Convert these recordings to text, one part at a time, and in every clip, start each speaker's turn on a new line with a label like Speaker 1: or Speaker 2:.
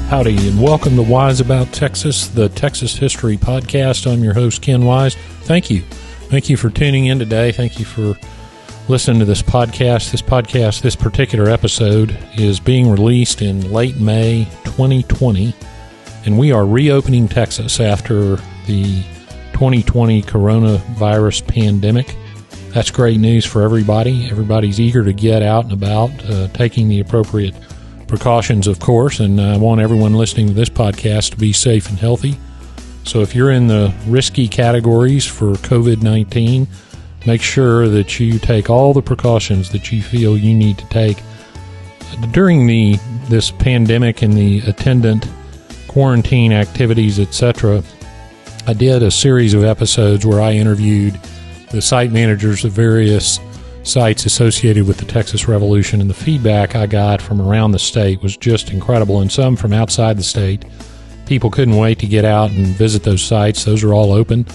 Speaker 1: Howdy, and welcome to Wise About Texas, the Texas History Podcast. I'm your host, Ken Wise. Thank you. Thank you for tuning in today. Thank you for listening to this podcast. This particular episode is being released in late May 2020, and we are reopening Texas after the 2020 coronavirus pandemic. That's great news for everybody. Everybody's eager to get out and about, taking the appropriate precautions, of course, and I want everyone listening to this podcast to be safe and healthy. So if you're in the risky categories for COVID-19, make sure that you take all the precautions that you feel you need to take. During this pandemic and the attendant quarantine activities, etc., I did a series of episodes where I interviewed the site managers of various sites associated with the Texas Revolution, and the feedback I got from around the state was just incredible, and some from outside the state. People couldn't wait to get out and visit those sites. Those are all open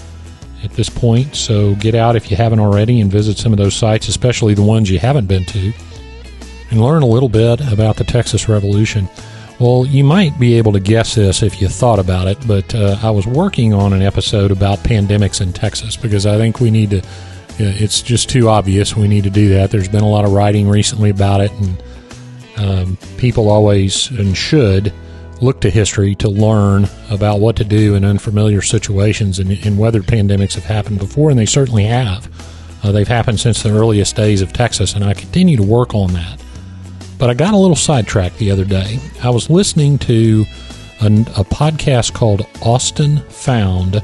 Speaker 1: at this point, so get out if you haven't already and visit some of those sites, especially the ones you haven't been to, and learn a little bit about the Texas Revolution. Well, you might be able to guess this if you thought about it, but I was working on an episode about pandemics in Texas because I think we need to. It's just too obvious we need to do that. There's been a lot of writing recently about it, and people always and should look to history to learn about what to do in unfamiliar situations and whether pandemics have happened before, and they certainly have. They've happened since the earliest days of Texas, and I continue to work on that. But I got a little sidetracked the other day. I was listening to a podcast called Austin Found,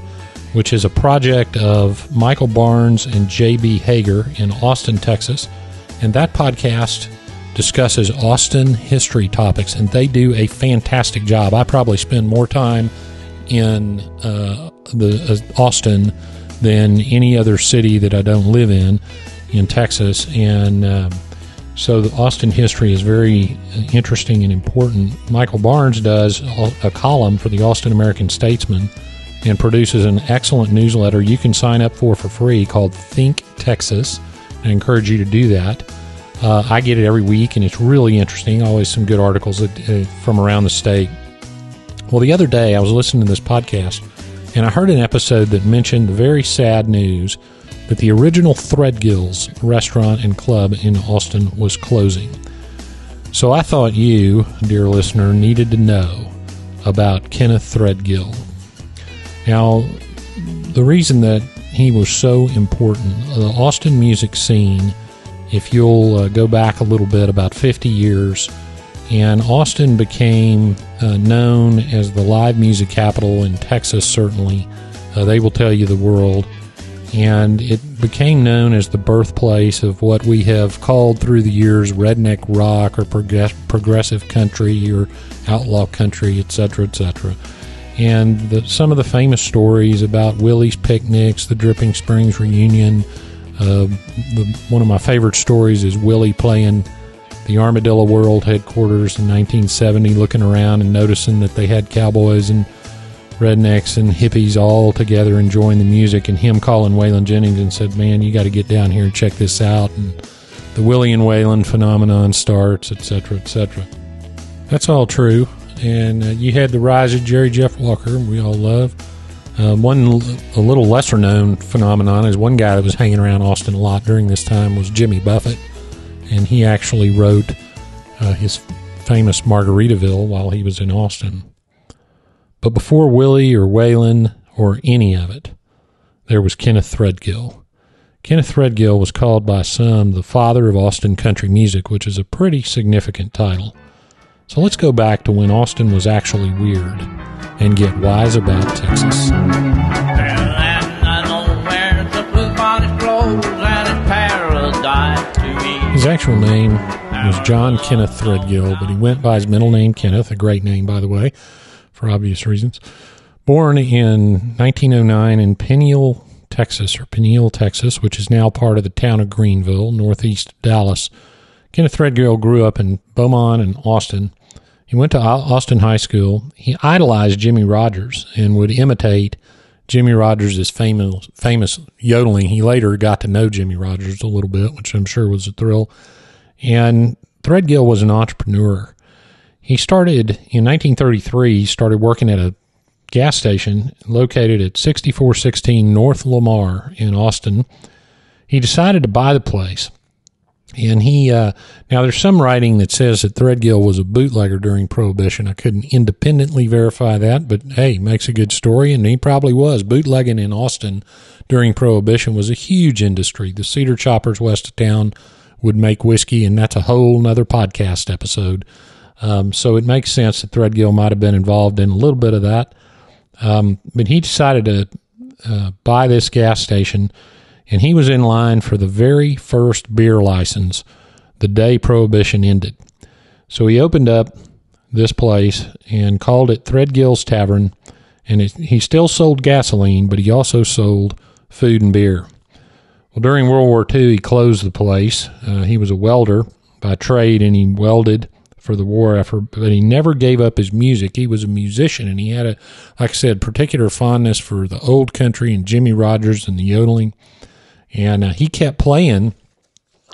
Speaker 1: which is a project of Michael Barnes and J.B. Hager in Austin, Texas. And that podcast discusses Austin history topics, and they do a fantastic job. I probably spend more time in Austin than any other city that I don't live in Texas. And so the Austin history is very interesting and important. Michael Barnes does a column for the Austin American-Statesman and produces an excellent newsletter you can sign up for free called Think Texas. I encourage you to do that. I get it every week, and it's really interesting. Always some good articles from around the state. Well, the other day I was listening to this podcast, and I heard an episode that mentioned the very sad news that the original Threadgill's restaurant and club in Austin was closing. So I thought you, dear listener, needed to know about Kenneth Threadgill. Now, the reason that he was so important, the Austin music scene, if you'll go back a little bit, about 50 years, and Austin became known as the live music capital in Texas, certainly. They will tell you the world. And it became known as the birthplace of what we have called through the years redneck rock or progressive country or outlaw country, etc., etc. And some of the famous stories about Willie's picnics, the Dripping Springs reunion. One of my favorite stories is Willie playing the Armadillo World headquarters in 1970, looking around and noticing that they had cowboys and rednecks and hippies all together enjoying the music, and him calling Waylon Jennings and said, "Man, you got to get down here and check this out." And the Willie and Waylon phenomenon starts, etc., etc. That's all true. And you had the rise of Jerry Jeff Walker, we all love. A little lesser-known phenomenon is one guy that was hanging around Austin a lot during this time was Jimmy Buffett, and he actually wrote his famous Margaritaville while he was in Austin. But before Willie or Waylon or any of it, there was Kenneth Threadgill. Kenneth Threadgill was called by some the father of Austin country music, which is a pretty significant title. So let's go back to when Austin was actually weird and get wise about Texas. His actual name was John Kenneth Threadgill, but he went by his middle name Kenneth, a great name, by the way, for obvious reasons. Born in 1909 in Peniel, Texas, which is now part of the town of Greenville, northeast of Dallas. Kenneth Threadgill grew up in Beaumont and Austin. He went to Austin High School. He idolized Jimmie Rogers and would imitate Jimmie Rogers' famous yodeling. He later got to know Jimmie Rogers a little bit, which I'm sure was a thrill. And Threadgill was an entrepreneur. He started in 1933. He started working at a gas station located at 6416 North Lamar in Austin. He decided to buy the place. And he, now there's some writing that says that Threadgill was a bootlegger during Prohibition. I couldn't independently verify that, but hey, makes a good story, and he probably was. Bootlegging in Austin during Prohibition was a huge industry. The cedar choppers west of town would make whiskey, and that's a whole nother podcast episode. So it makes sense that Threadgill might have been involved in a little bit of that. But he decided to buy this gas station, and he was in line for the very first beer license the day Prohibition ended. So he opened up this place and called it Threadgill's Tavern, and he still sold gasoline, but he also sold food and beer. Well, during World War II, he closed the place. He was a welder by trade, and he welded for the war effort, but he never gave up his music. He was a musician, and he had like I said, particular fondness for the old country and Jimmie Rogers and the yodeling. And he kept playing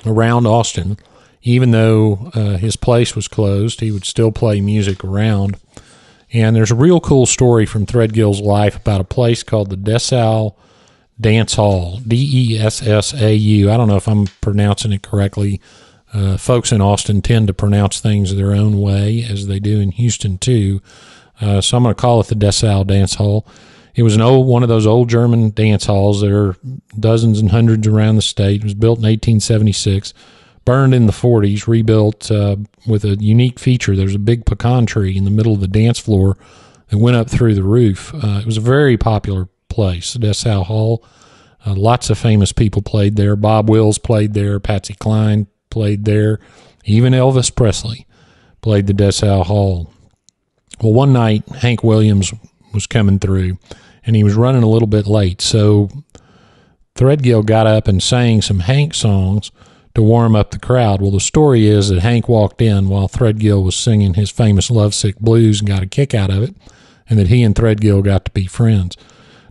Speaker 1: around Austin. Even though his place was closed, he would still play music around. And there's a real cool story from Threadgill's life about a place called the Dessau Dance Hall, Dessau. I don't know if I'm pronouncing it correctly. Folks in Austin tend to pronounce things their own way, as they do in Houston too. So I'm going to call it the Dessau Dance Hall. It was one of those old German dance halls. There are dozens and hundreds around the state. It was built in 1876, burned in the 40s, rebuilt with a unique feature. There's a big pecan tree in the middle of the dance floor that went up through the roof. It was a very popular place, the Dessau Hall. Lots of famous people played there. Bob Wills played there. Patsy Cline played there. Even Elvis Presley played the Dessau Hall. Well, one night, Hank Williams was coming through, and he was running a little bit late. So Threadgill got up and sang some Hank songs to warm up the crowd. Well, the story is that Hank walked in while Threadgill was singing his famous Lovesick Blues and got a kick out of it, and that he and Threadgill got to be friends.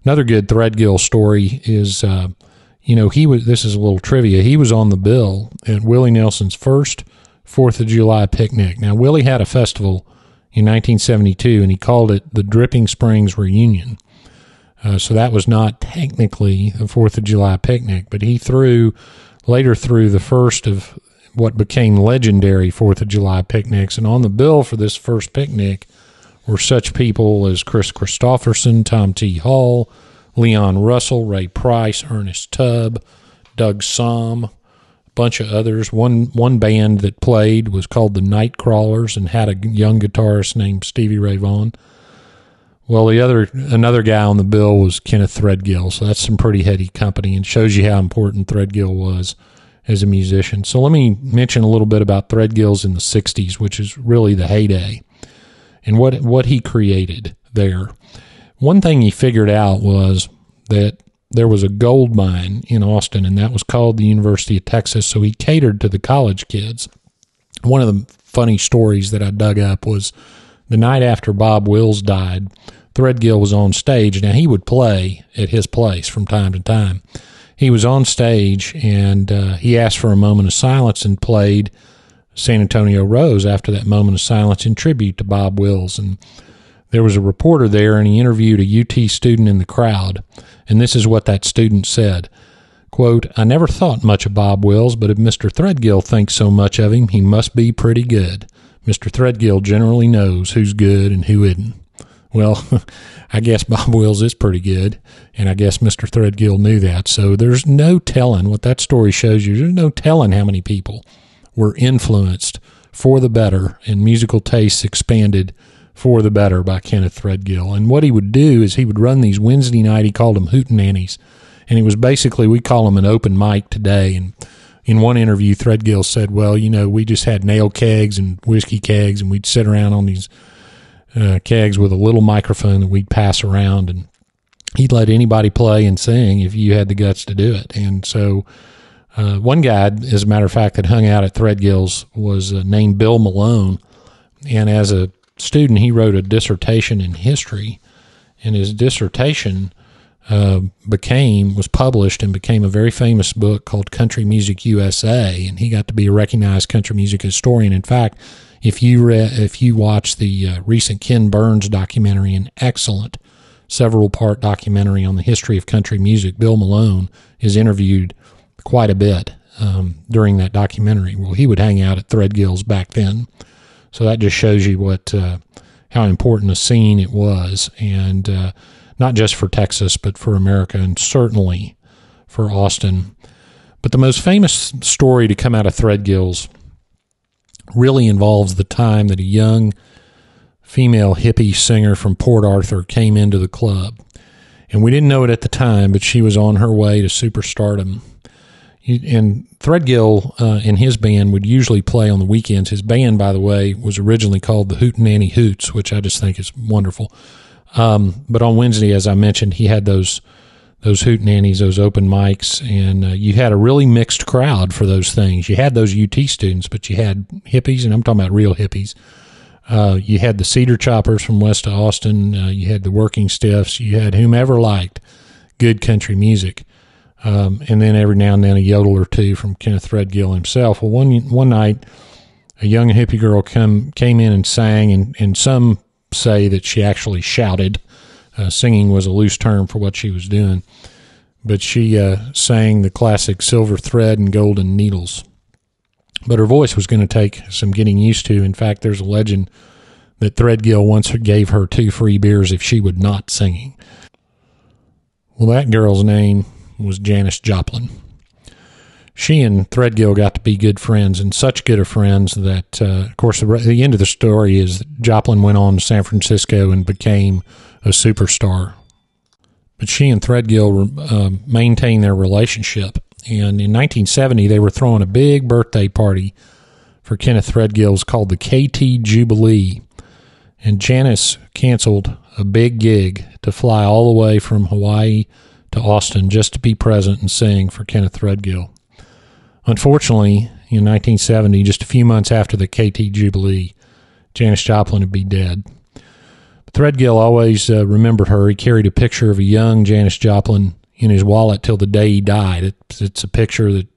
Speaker 1: Another good Threadgill story is, this is a little trivia. He was on the bill at Willie Nelson's first 4th of July picnic. Now, Willie had a festival in 1972, and he called it the Dripping Springs Reunion. So that was not technically the 4th of July picnic, but he later threw the first of what became legendary 4th of July picnics. And on the bill for this first picnic were such people as Chris Christopherson, Tom T. Hall, Leon Russell, Ray Price, Ernest Tubb, Doug Somm, bunch of others. One band that played was called the Nightcrawlers and had a young guitarist named Stevie Ray Vaughan. Well, another guy on the bill was Kenneth Threadgill, so that's some pretty heady company and shows you how important Threadgill was as a musician. So let me mention a little bit about Threadgill's in the 60s, which is really the heyday, and what he created there. One thing he figured out was that there was a gold mine in Austin, and that was called the University of Texas, so he catered to the college kids. One of the funny stories that I dug up was the night after Bob Wills died, Threadgill was on stage. Now, he would play at his place from time to time. He was on stage, and he asked for a moment of silence and played San Antonio Rose after that moment of silence in tribute to Bob Wills. And there was a reporter there, and he interviewed a UT student in the crowd, and this is what that student said. Quote, "I never thought much of Bob Wills, but if Mr. Threadgill thinks so much of him, he must be pretty good. Mr. Threadgill generally knows who's good and who isn't." Well, I guess Bob Wills is pretty good, and I guess Mr. Threadgill knew that. So there's no telling what that story shows you. There's no telling how many people were influenced for the better and musical tastes expanded for the better by Kenneth Threadgill. And what he would do is he would run these Wednesday night, he called them hootenanies, and it was basically, we call them an open mic today. And in one interview, Threadgill said, well, we just had nail kegs and whiskey kegs, and we'd sit around on these kegs with a little microphone that we'd pass around, and he'd let anybody play and sing if you had the guts to do it. And so one guy, as a matter of fact, that hung out at Threadgill's was named Bill Malone, and as a student, he wrote a dissertation in history, and his dissertation was published and became a very famous book called Country Music USA, and he got to be a recognized country music historian. In fact, if you watch the recent Ken Burns documentary, an excellent several-part documentary on the history of country music, Bill Malone is interviewed quite a bit during that documentary. Well, he would hang out at Threadgill's back then, so that just shows you how important a scene it was, and not just for Texas, but for America, and certainly for Austin. But the most famous story to come out of Threadgill's really involves the time that a young female hippie singer from Port Arthur came into the club. And we didn't know it at the time, but she was on her way to superstardom. And Threadgill and his band would usually play on the weekends. His band, by the way, was originally called the Hootenanny Hoots, which I just think is wonderful. But on Wednesday, as I mentioned, he had those hootenannies, those open mics, and you had a really mixed crowd for those things. You had those UT students, but you had hippies, and I'm talking about real hippies. You had the cedar choppers from west of Austin. You had the working stiffs. You had whomever liked good country music. And then every now and then a yodel or two from Kenneth Threadgill himself. Well, one night, a young hippie girl came in and sang, and some say that she actually shouted. Singing was a loose term for what she was doing. But she sang the classic Silver Thread and Golden Needles. But her voice was going to take some getting used to. In fact, there's a legend that Threadgill once gave her 2 free beers if she would not sing. Well, that girl's name was Janis Joplin. She and Threadgill got to be good friends, and such good of friends that, of course, the end of the story is that Joplin went on to San Francisco and became a superstar. But she and Threadgill maintained their relationship, and in 1970 they were throwing a big birthday party for Kenneth Threadgill's called the KT Jubilee, and Janis canceled a big gig to fly all the way from Hawaii to Austin just to be present and sing for Kenneth Threadgill. Unfortunately, in 1970, just a few months after the KT Jubilee, Janis Joplin would be dead. But Threadgill always remembered her. He carried a picture of a young Janis Joplin in his wallet till the day he died. It's a picture that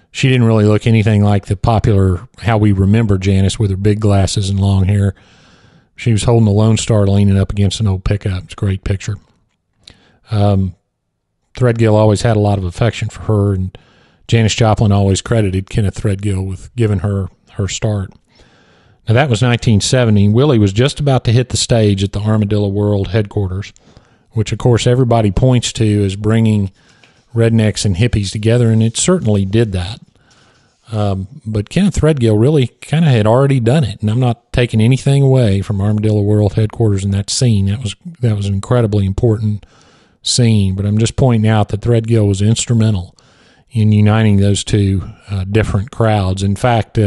Speaker 1: she didn't really look anything like the popular, how we remember Janis with her big glasses and long hair. She was holding a Lone Star leaning up against an old pickup. It's a great picture. Threadgill always had a lot of affection for her, and Janis Joplin always credited Kenneth Threadgill with giving her start. Now, that was 1970. Willie was just about to hit the stage at the Armadillo World headquarters, which, of course, everybody points to as bringing rednecks and hippies together, and it certainly did that. But Kenneth Threadgill really kind of had already done it, and I'm not taking anything away from Armadillo World headquarters in that scene. That was an incredibly important scene, but I'm just pointing out that Threadgill was instrumental in uniting those two different crowds. In fact,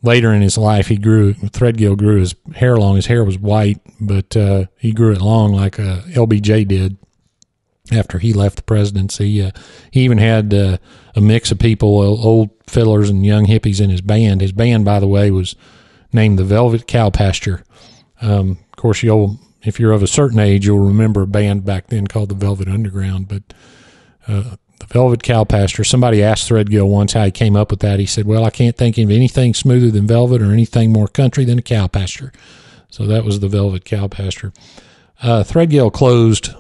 Speaker 1: later in his life, Threadgill grew his hair long. His hair was white, but he grew it long like LBJ did after he left the presidency. He even had a mix of people, old fiddlers and young hippies in his band. His band, by the way, was named the Velvet Cow Pasture. Of course, if you're of a certain age, you'll remember a band back then called the Velvet Underground, but the Velvet Cow Pasture. Somebody asked Threadgill once how he came up with that. He said, well, I can't think of anything smoother than velvet or anything more country than a cow pasture. So that was the Velvet Cow Pasture. Threadgill closed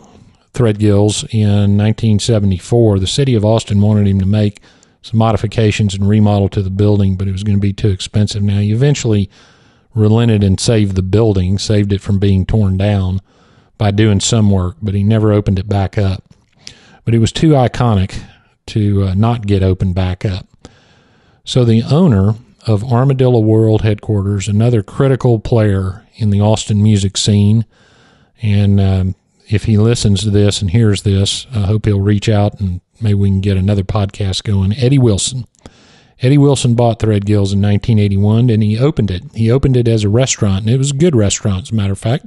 Speaker 1: Threadgill's in 1974. The city of Austin wanted him to make some modifications and remodel to the building, but it was going to be too expensive. Now, he eventually relented and saved the building, saved it from being torn down by doing some work, but he never opened it back up. But it was too iconic to not get opened back up. So the owner of Armadillo World headquarters, another critical player in the Austin music scene, and if he listens to this and hears this, I hope he'll reach out and maybe we can get another podcast going. Eddie Wilson. Eddie Wilson bought Threadgill's in 1981, and he opened it. He opened it as a restaurant, and it was a good restaurant, as a matter of fact.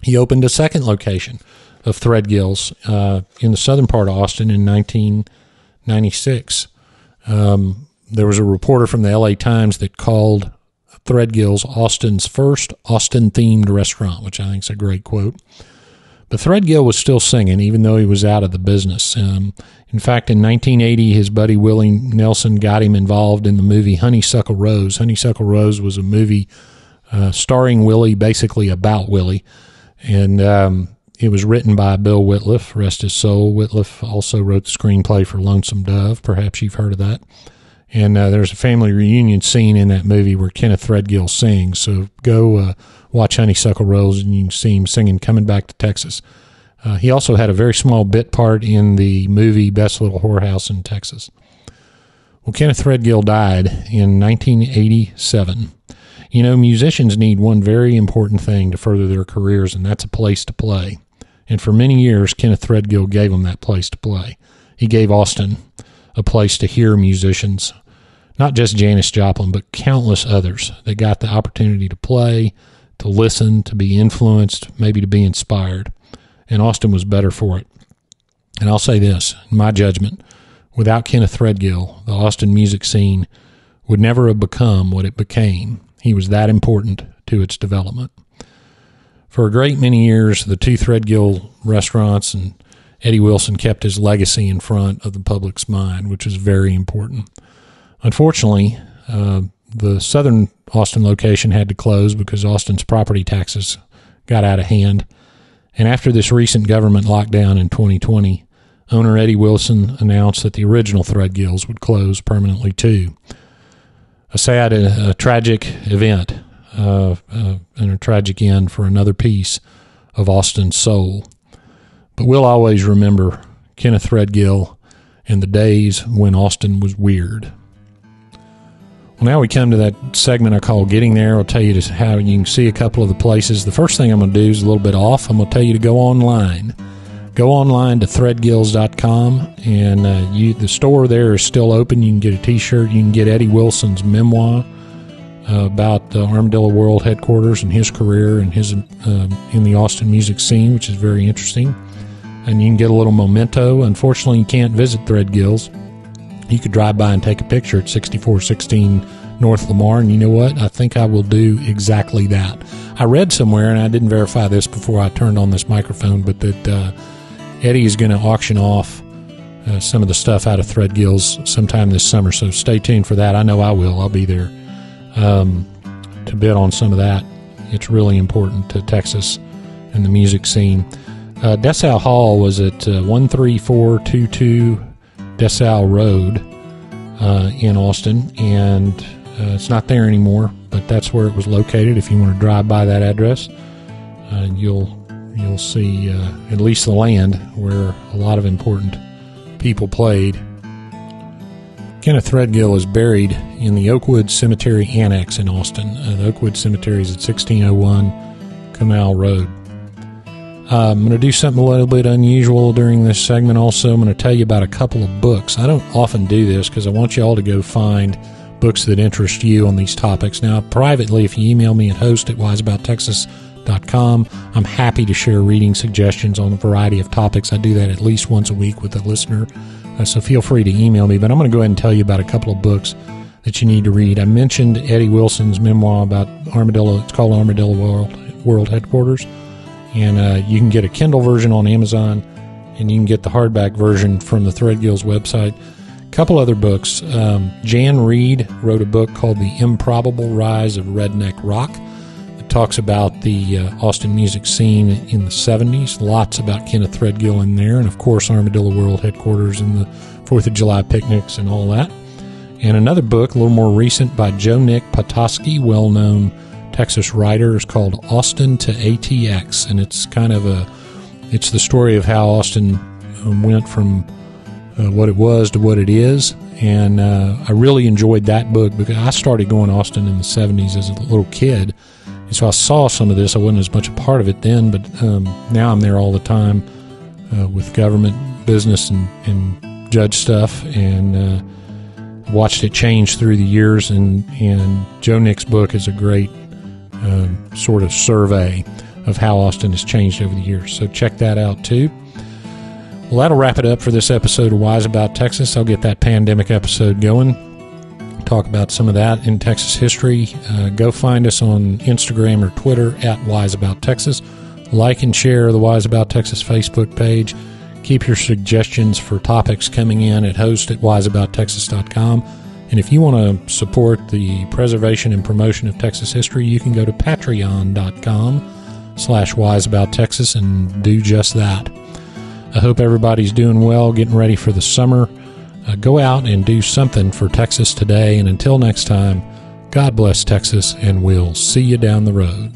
Speaker 1: He opened a second location of Threadgill's in the southern part of Austin in 1996. There was a reporter from the L.A. Times that called Threadgill's Austin's first Austin-themed restaurant, which I think is a great quote. But Threadgill was still singing, even though he was out of the business. In fact, in 1980, his buddy Willie Nelson got him involved in the movie Honeysuckle Rose. Honeysuckle Rose was a movie starring Willie, basically about Willie. And it was written by Bill Whitliff, rest his soul. Whitliff also wrote the screenplay for Lonesome Dove. Perhaps you've heard of that. And there's a family reunion scene in that movie where Kenneth Threadgill sings. So go watch Honeysuckle Rose, and you can see him singing Coming Back to Texas. He also had a very small bit part in the movie Best Little Whorehouse in Texas. Well, Kenneth Threadgill died in 1987. You know, musicians need one very important thing to further their careers, and that's a place to play. And for many years, Kenneth Threadgill gave them that place to play. He gave Austin a place to hear musicians, not just Janis Joplin, but countless others that got the opportunity to play, to listen, to be influenced, maybe to be inspired. And Austin was better for it. And I'll say this, in my judgment, without Kenneth Threadgill, the Austin music scene would never have become what it became. He was that important to its development. For a great many years, the two Threadgill restaurants and Eddie Wilson kept his legacy in front of the public's mind, which is very important. Unfortunately, the southern Austin location had to close because Austin's property taxes got out of hand. And after this recent government lockdown in 2020, owner Eddie Wilson announced that the original Threadgills would close permanently too. A sad, a tragic event, and a tragic end for another piece of Austin's soul. But we'll always remember Kenneth Threadgill and the days when Austin was weird. Well, now we come to that segment I call Getting There. I'll tell you how you can see a couple of the places. The first thing I'm going to do is a little bit off. I'm going to tell you to go online. Go online to threadgills.com, and the store there is still open. You can get a T-shirt. You can get Eddie Wilson's memoir about the Armadillo World headquarters and his career and his in the Austin music scene, which is very interesting. And you can get a little memento. Unfortunately, you can't visit Threadgills. You could drive by and take a picture at 6416 North Lamar, and you know what? I think I will do exactly that. I read somewhere, and I didn't verify this before I turned on this microphone, but that Eddie is going to auction off some of the stuff out of Threadgills sometime this summer, so stay tuned for that. I know I will. I'll be there to bid on some of that. It's really important to Texas and the music scene. Dessau Hall was at 13422 Dessau Road in Austin, and it's not there anymore, but that's where it was located. If you want to drive by that address, you'll see at least the land where a lot of important people played. Kenneth Threadgill is buried in the Oakwood Cemetery Annex in Austin. The Oakwood Cemetery is at 1601 Canal Road. I'm going to do something a little bit unusual during this segment also. I'm going to tell you about a couple of books. I don't often do this because I want you all to go find books that interest you on these topics. Now, privately, if you email me at host@wiseabouttexas.com, I'm happy to share reading suggestions on a variety of topics. I do that at least once a week with a listener, so feel free to email me. But I'm going to go ahead and tell you about a couple of books that you need to read. I mentioned Eddie Wilson's memoir about Armadillo. It's called Armadillo World Headquarters. And you can get a Kindle version on Amazon, and you can get the hardback version from the Threadgills website. A couple other books. Jan Reed wrote a book called The Improbable Rise of Redneck Rock. It talks about the Austin music scene in the 70s. Lots about Kenneth Threadgill in there, and of course Armadillo World Headquarters and the 4th of July picnics and all that. And another book, a little more recent, by Joe Nick Potosky, well-known Texas writer, is called Austin to ATX, and it's kind of it's the story of how Austin went from what it was to what it is. And I really enjoyed that book because I started going to Austin in the 70s as a little kid, and so I saw some of this. I wasn't as much a part of it then, but now I'm there all the time with government business and judge stuff, and watched it change through the years. And Joe Nick's book is a great sort of survey of how Austin has changed over the years. So check that out too. Well, that'll wrap it up for this episode of Wise About Texas. I'll get that pandemic episode going. Talk about some of that in Texas history. Go find us on Instagram or Twitter at Wise About Texas. Like and share the Wise About Texas Facebook page. Keep your suggestions for topics coming in at host@wiseabouttexas.com. And if you want to support the preservation and promotion of Texas history, you can go to patreon.com/wiseabouttexas and do just that. I hope everybody's doing well, getting ready for the summer. Go out and do something for Texas today. And until next time, God bless Texas, and we'll see you down the road.